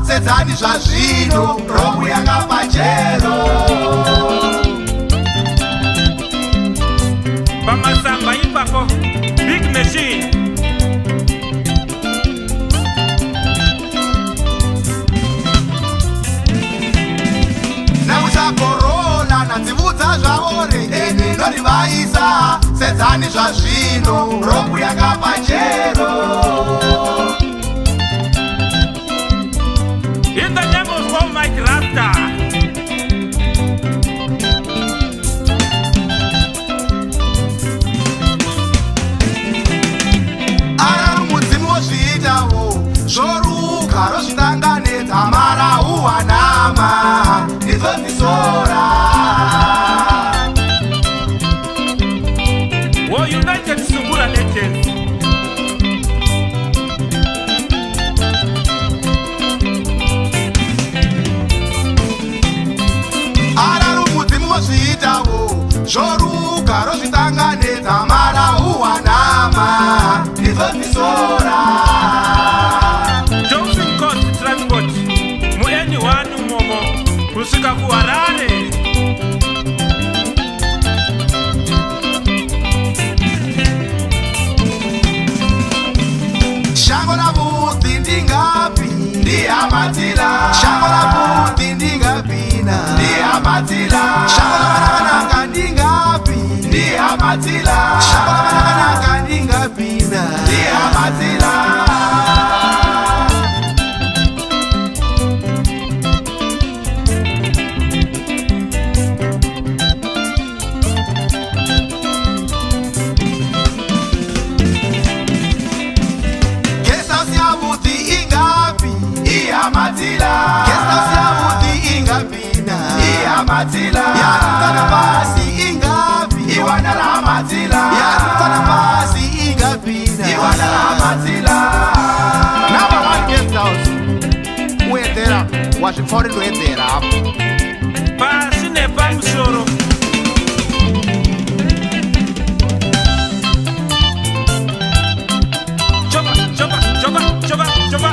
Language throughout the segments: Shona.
Sezani zvazvino romu yakapachero pamasamba ipapo big machine namuchakorona nadzivudza zvaore ene norivaisa sezani zvazvino romu yakapachero. In the name of Almighty Rasta. Ara mudzimu wozviitawo zvoruka rozvitanganedza mara uwanama izodzisora. Wo United Sungura Legends. Zvoruka rozvitanganedza mara uwanama izodzisora. Johnson Coast Transport mueni wanu momo kusvika kuHarare. Shango rabudhi ndingapi ndiyamatila. Shango rabudhi ndingapina ndiyamatila. Shango ramanaka ndingapi ndiyamatila. Shango ramanaka ndingapina ndiyamatila. Guesthouse yabudhi ingapi iyamatila. Guesthouse yabudhi ingapina iyamatila. Yarutana basi ingapi iwanala matila. Yarutana basi ingapina iwanala matila. Number one guesthouse uedera wazvipfauri ndoedera hapo Pasi nepamusoro. Chopa, chopa, chopa, chopa, chopa.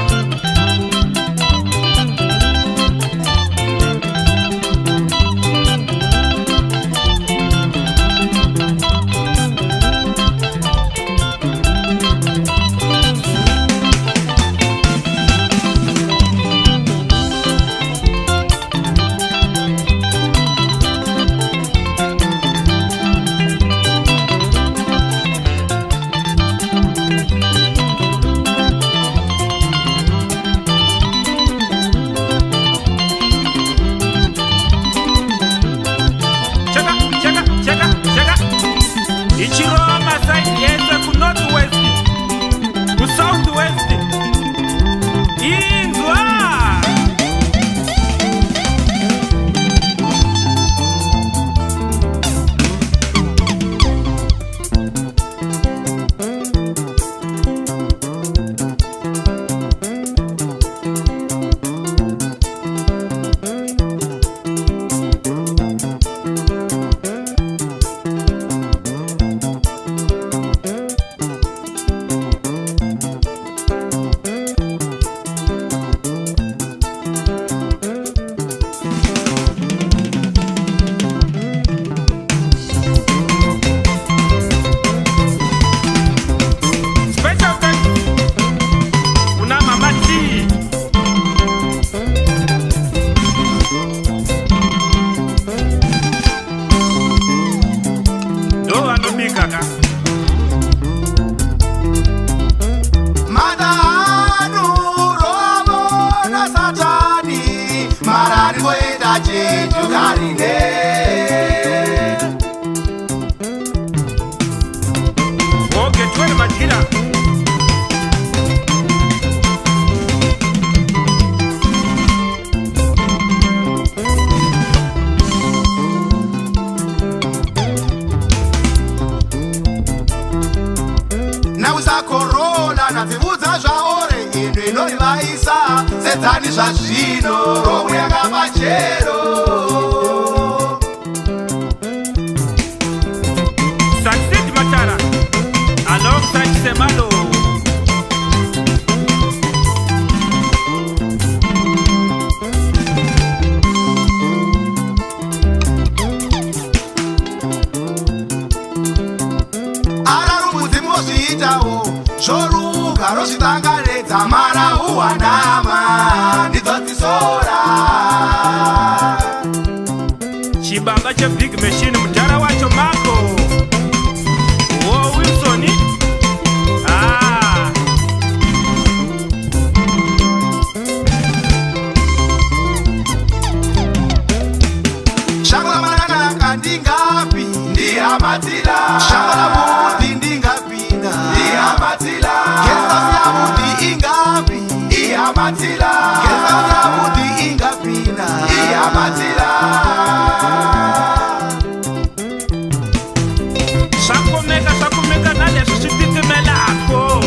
marani moita chintu karine Okay, twende Matsila. Korona na vibudza zvaore ino inorivaisa sedzani zvazvino romwe yakamachero Succeed Matara alongside Semalo. zvoruka rozvitanganedza mara uwanama ndidzodzisora chibaba chebig machine mudhara wacho Marko Vho Wilson. shango lamanaka ndingapi ndiyamatsila shango lamuti ndingapina ndiyamatsila guesthouse yamuti ingapi iyamatsila guesthouse yamuti ingapina iyamatsila swakumeka na leswi swi titimelako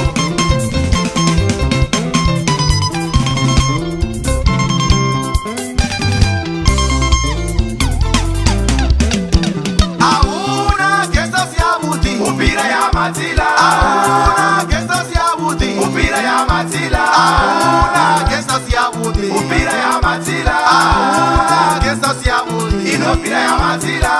Matsila auna guesthouse yamuti upira ya Matsila auna guesthouse yamuti upira ya Matsila auna guesthouse yamuti inopira ya Matsila